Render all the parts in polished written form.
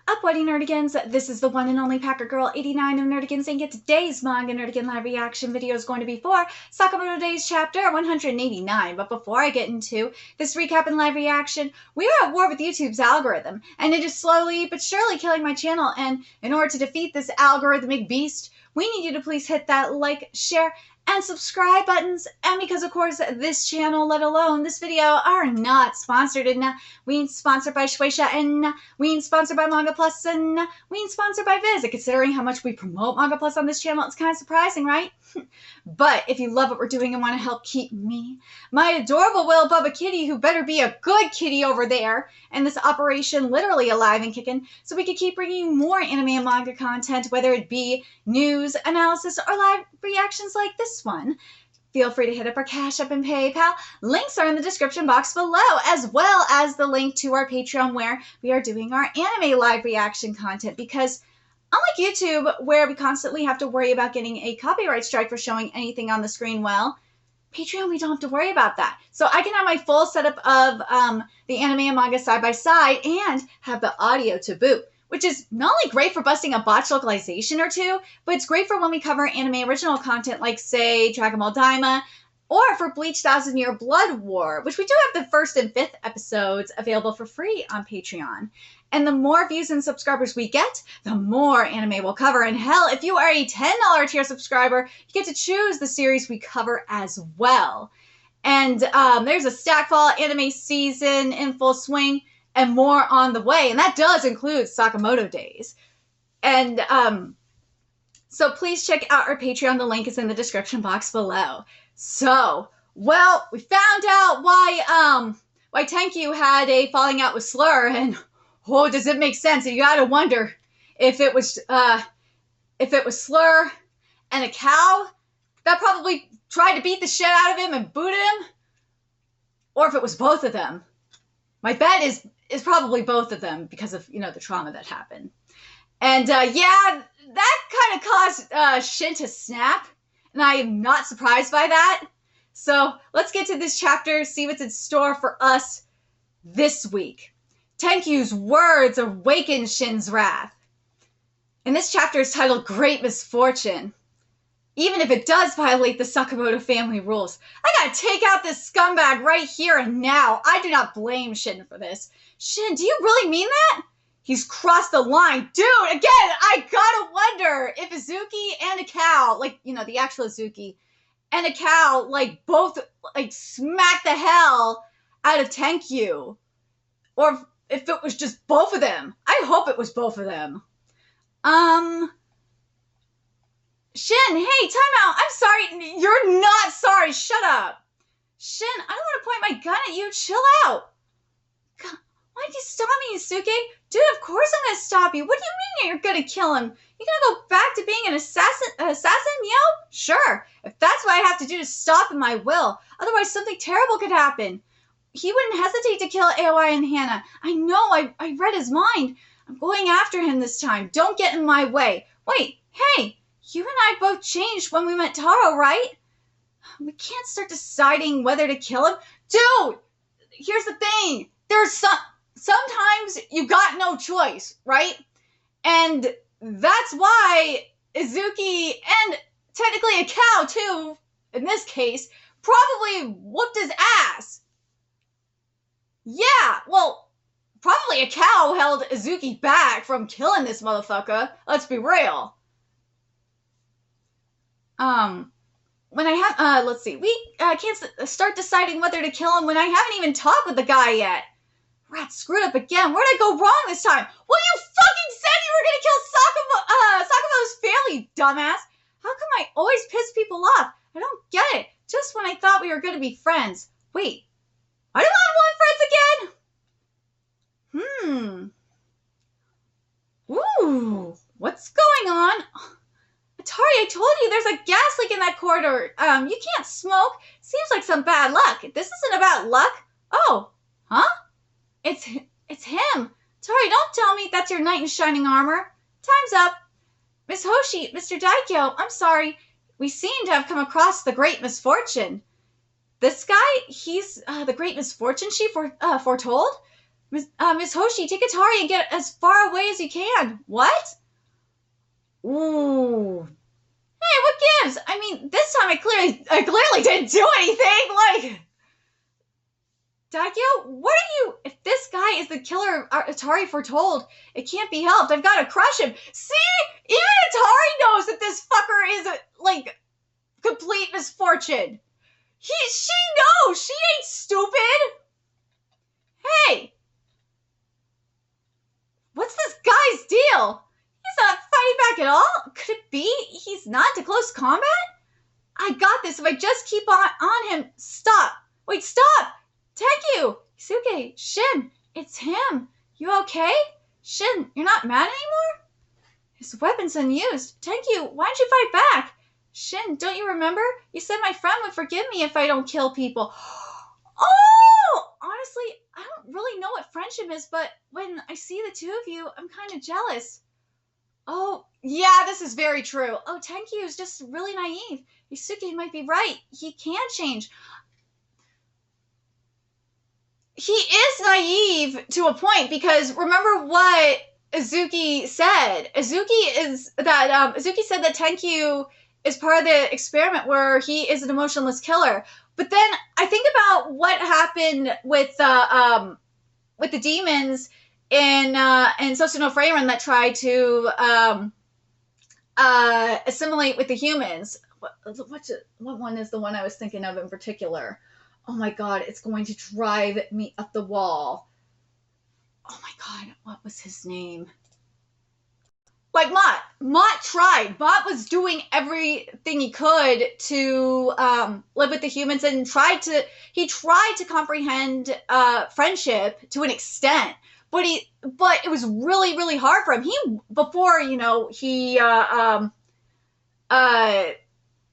up, Whitey Nerdigans? This is the one and only Packer Girl 89 of Nerdigans, and today's Manga Nerdigan live reaction video is going to be for Sakamoto Days chapter 189. But before I get into this recap and live reaction, we are at war with YouTube's algorithm, and it is slowly but surely killing my channel. And in order to defeat this algorithmic beast, we need you to please hit that like, share, and subscribe buttons. And because of course this channel, let alone this video, are not sponsored, and we ain't sponsored by Shueisha, and we ain't sponsored by Manga Plus, and we ain't sponsored by Viz. And considering how much we promote Manga Plus on this channel, it's kind of surprising, right? But if you love what we're doing and want to help keep me, my adorable Will Bubba kitty, who better be a good kitty over there, and this operation literally alive and kicking, so we can keep bringing you more anime and manga content, whether it be news, analysis, or live reactions like this one, feel free to hit up our Cash App and PayPal. Links are in the description box below, as well as the link to our Patreon, where we are doing our anime live reaction content, because unlike YouTube, where we constantly have to worry about getting a copyright strike for showing anything on the screen, well, Patreon, we don't have to worry about that. So I can have my full setup of the anime and manga side by side and have the audio to boot, which is not only great for busting a botch localization or two, but it's great for when we cover anime original content like, say, Dragon Ball Daima, or for Bleach 1000-Year Blood War, which we do have the 1st and 5th episodes available for free on Patreon. And the more views and subscribers we get, the more anime we'll cover. And hell, if you are a $10 tier subscriber, you get to choose the series we cover as well. And there's a Stackfall anime season in full swing, and more on the way. And that does include Sakamoto Days. And so please check out our Patreon. The link is in the description box below. So, well, we found out why Tenkyu had a falling out with Slur, and oh, does it make sense? And you gotta wonder if it was Slur and a cow that probably tried to beat the shit out of him and booted him, or if it was both of them. My bet is probably both of them, because of, you know, the trauma that happened. And yeah, that kind of caused Shin to snap, and I am not surprised by that. So let's get to this chapter, see what's in store for us this week. Tenkyu's words awaken Shin's wrath. And this chapter is titled Great Misfortune. Even if it does violate the Sakamoto family rules, I gotta take out this scumbag right here and now. I do not blame Shin for this. Shin, do you really mean that? He's crossed the line. Dude, again, I gotta wonder if Izuki and a cow, like, you know, the actual Izuki, and a cow, like, both, like, smack the hell out of Tenkyu. Or if it was just both of them. I hope it was both of them. Shin, hey, time out. I'm sorry. You're not sorry. Shut up. Shin, I don't want to point my gun at you. Chill out. God, why'd you stop me, Yusuke? Dude, of course I'm gonna stop you. What do you mean you're gonna kill him? You gonna go back to being an assassin, yo? Sure. If that's what I have to do to stop him, I will. Otherwise, something terrible could happen. He wouldn't hesitate to kill Aoi and Hana. I know. I read his mind. I'm going after him this time. Don't get in my way. Wait, hey. You and I both changed when we met Taro, right? We can't start deciding whether to kill him. Dude, here's the thing. Sometimes you got no choice, right? And that's why Izuki, and technically a cow too, in this case, probably whooped his ass. Yeah, well, probably a cow held Izuki back from killing this motherfucker. Let's be real. When I have, let's see, we can't start deciding whether to kill him when I haven't even talked with the guy yet. Rat screwed up again. Where'd I go wrong this time? Well, you fucking said you were gonna kill Sakamoto's family, dumbass. How come I always piss people off? I don't get it. Just when I thought we were gonna be friends. Wait, I don't want friends again? Ooh, what's going on? Atari, I told you there's a gas leak in that corridor. You can't smoke. Seems like some bad luck. This isn't about luck. Oh, huh? It's him. Atari, don't tell me that's your knight in shining armor. Time's up. Miss Hoshi, Mr. Daikyo, I'm sorry. We seem to have come across the Great Misfortune. This guy, he's the Great Misfortune she foretold? Miss Hoshi, take Atari and get as far away as you can. What? Ooh. Hey, what gives? I mean, this time I clearly didn't do anything. Like, Daikyo, what are you? If this guy is the killer Atari foretold, it can't be helped. I've got to crush him. See, even Atari knows that this fucker is like complete misfortune. She knows. She ain't stupid. Hey, what's this guy's deal? He's not fighting back at all. Could it be he's not to close combat? I got this if I just keep on him. Stop. Wait, stop. Tenkyu, Isuke, Shin, it's him. You okay? Shin, you're not mad anymore? His weapon's unused. Tenkyu, why don't you fight back? Shin, don't you remember? You said my friend would forgive me if I don't kill people. Oh! Honestly, I don't really know what friendship is, but when I see the two of you, I'm kind of jealous. Oh, yeah, this is very true. Oh, Tenkyu is just really naive. Isuke might be right. He can change. He is naive to a point, because remember what Izuki said. Izuki said that Tenkyu is part of the experiment where he is an emotionless killer. But then I think about what happened with the demons in Sosuno Freiren that tried to assimilate with the humans. What one is the one I was thinking of in particular? Oh my god, it's going to drive me up the wall. Oh my god, what was his name? Like Mott. Mott tried. Mott was doing everything he could to live with the humans, and he tried to comprehend friendship to an extent. But it was really, really hard for him. Before he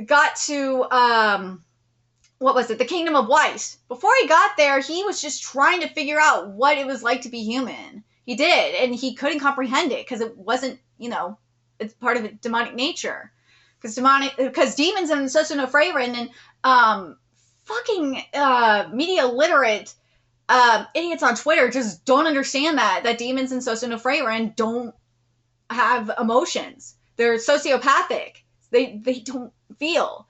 got to what was it? The Kingdom of White. Before he got there, he was just trying to figure out what it was like to be human. He did, and he couldn't comprehend it because it wasn't, it's part of demonic nature. Because demons in Sosuno Freiren and fucking media literate idiots on Twitter just don't understand that demons in Sosuno Freiren don't have emotions. They're sociopathic. They don't feel.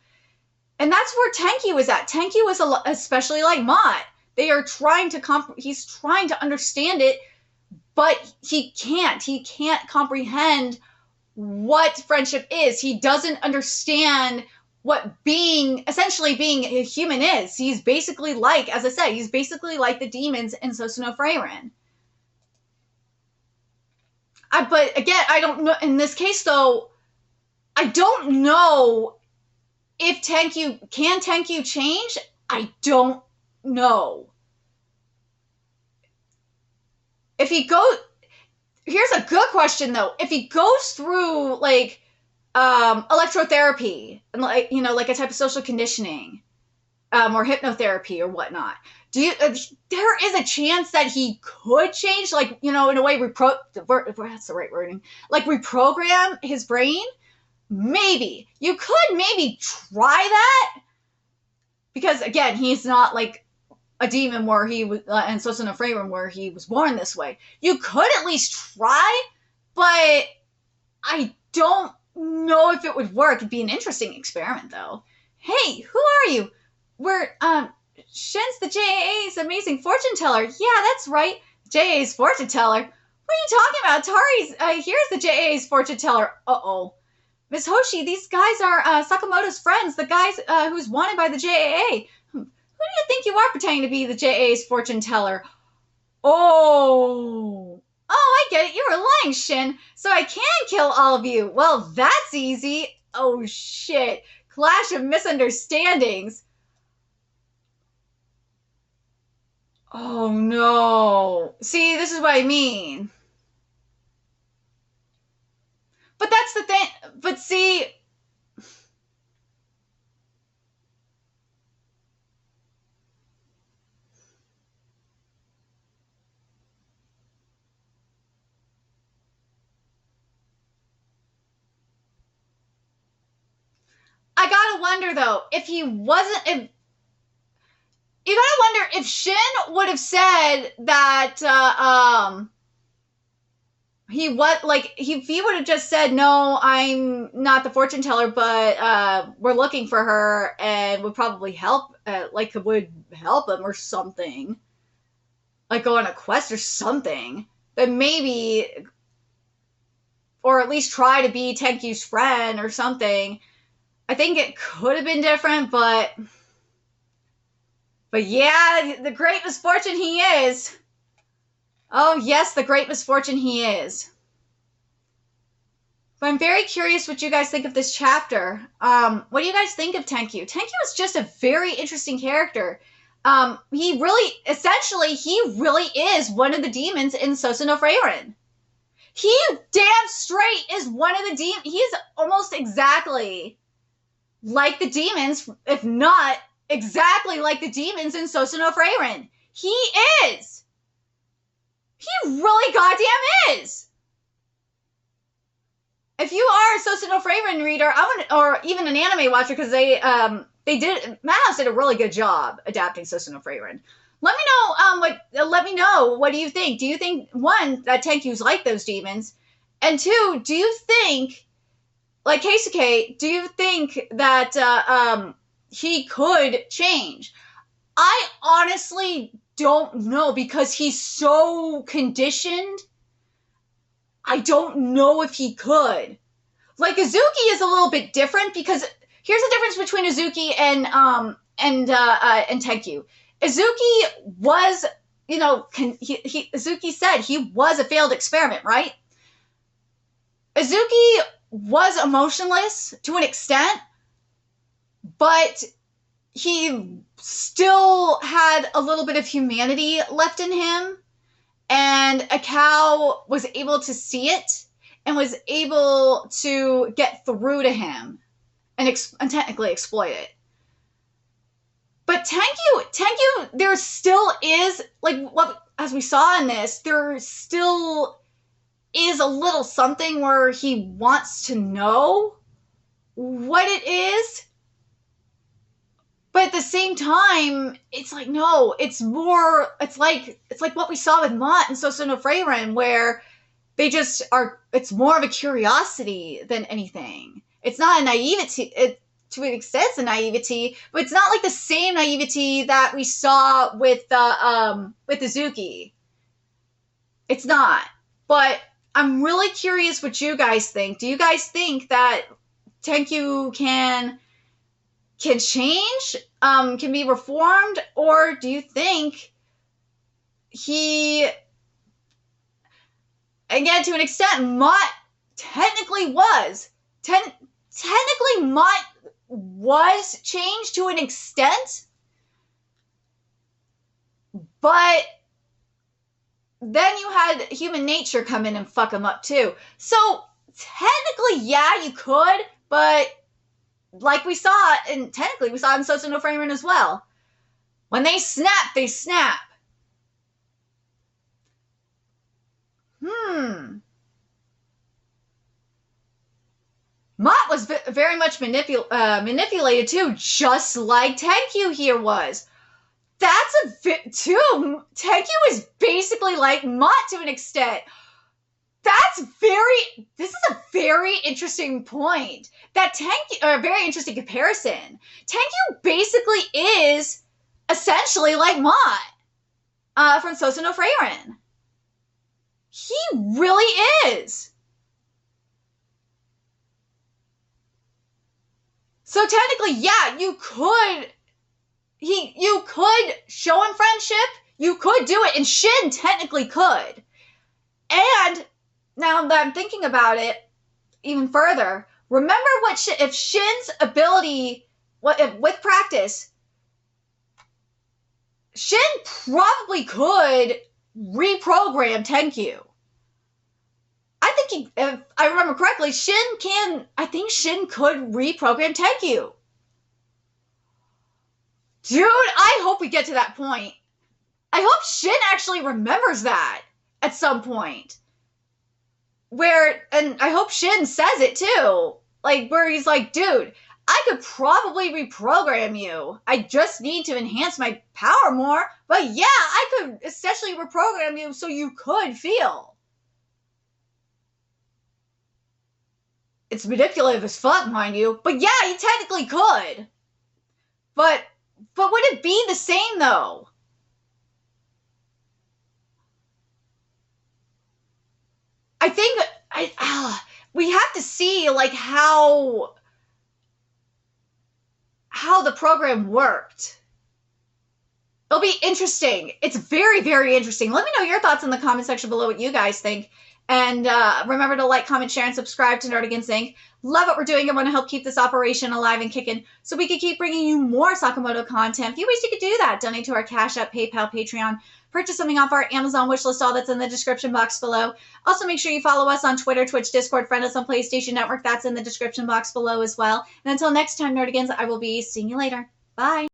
And that's where Tenkyu is at. Tenkyu is especially like Mott. They are trying to he's trying to understand it, but he can't. He can't comprehend what friendship is. He doesn't understand what essentially being a human is. He's basically like, as I said, he's basically like the demons in Sosuno Freiren. But again, I don't know. In this case, though, I don't know if can Tenkyu change? I don't know. If he here's a good question though. If he goes through like electrotherapy and like a type of social conditioning, or hypnotherapy or whatnot, there is a chance that he could change, like, in a way, that's the right wording, like reprogram his brain. Maybe. You could maybe try that. Because, again, he's not like a demon where he was, and Sosuno Freiren where he was born this way. You could at least try, but I don't know if it would work. It'd be an interesting experiment, though. Hey, who are you? We're, Shin's the JAA's amazing fortune teller. Yeah, that's right. JAA's fortune teller. What are you talking about? Atari's, here's the JAA's fortune teller. Uh-oh. Miss Hoshi, these guys are Sakamoto's friends, the guys who's wanted by the JAA. Who do you think you are pretending to be the JAA's fortune teller? Oh, I get it. You were lying, Shin. So I can kill all of you. Well, that's easy. Oh, shit. Clash of misunderstandings. Oh, no. See, this is what I mean. But that's the thing. But see, I gotta wonder though, if he wasn't, you gotta wonder if Shin would have said that, if he would have just said, no, I'm not the fortune teller, but we're looking for her, and would probably help, would help him or something, like go on a quest or something, then maybe, or at least try to be Tenkyu's friend or something. I think it could have been different, but yeah, the great misfortune he is. Oh yes, the great misfortune he is. But I'm very curious what you guys think of this chapter. What do you guys think of Tenkyu? Tenkyu is just a very interesting character. He really is one of the demons in Sousou no Frieren. He damn straight is one of the demons. He's almost exactly like the demons, if not exactly like the demons in Sousou no Frieren. He is. He really goddamn is. If you are a Sousou no Frieren reader, or even an anime watcher, because Madhouse did a really good job adapting Sousou no Frieren. Let me know what do you think? Do you think, one, that Tenkyu's like those demons? And two, do you think, like Keisuke, do you think that he could change? I honestly don't know, because he's so conditioned. I don't know if he could. Like, Izuki is a little bit different, because here's the difference between Izuki and Tenkyu. Izuki was, Izuki said he was a failed experiment, right? Izuki was emotionless to an extent, but he still had a little bit of humanity left in him, and Akao was able to see it and was able to get through to him and technically exploit it. But Tenkyu, there still is, as we saw in this, there still is a little something where he wants to know what it is. But at the same time, it's like, no, it's like what we saw with Mott and Sousou no Frieren, where they just are, it's more of a curiosity than anything. It's not a naivety, to an extent it's a naivety, but it's not like the same naivety that we saw with Izuki. It's not. But I'm really curious what you guys think. Do you guys think that Tenkyu can change, can be reformed, or do you think he, again, to an extent, Mott technically was. Technically, Mott was changed to an extent, but then you had human nature come in and fuck him up too. So technically, yeah, you could, but like we saw, and technically we saw in Sousou no Frieren as well. When they snap, they snap. Mott was very much manipulated too, just like Tenkyu here was. That's a bit too. Tenkyu is basically like Mott to an extent. This is a very interesting point. A very interesting comparison. Tenkyu basically is essentially like Mott from Sousou no Frieren. He really is. So technically, yeah, you could show him friendship. You could do it, and Shin technically could. And now that I'm thinking about it even further, remember if Shin's ability, with practice, Shin probably could reprogram Tenkyu. I think if I remember correctly, Shin could reprogram Tenkyu. Dude, I hope we get to that point. I hope Shin actually remembers that at some point. And I hope Shin says it too. Like, where he's like, dude, I could probably reprogram you. I just need to enhance my power more. But yeah, I could essentially reprogram you so you could feel. It's manipulative as fuck, mind you. But yeah, you technically could. But would it be the same though? I think we have to see like how the program worked. It'll be interesting. It's very, very interesting. Let me know your thoughts in the comment section below what you guys think. And remember to like, comment, share, and subscribe to Nerdigans Inc. Love what we're doing and want to help keep this operation alive and kicking so we can keep bringing you more Sakamoto content. A few ways you could do that. Donate to our Cash App, PayPal, Patreon. Purchase something off our Amazon wishlist, all that's in the description box below. Also, make sure you follow us on Twitter, Twitch, Discord, friend us on PlayStation Network. That's in the description box below as well. And until next time, Nerdigans, I will be seeing you later. Bye.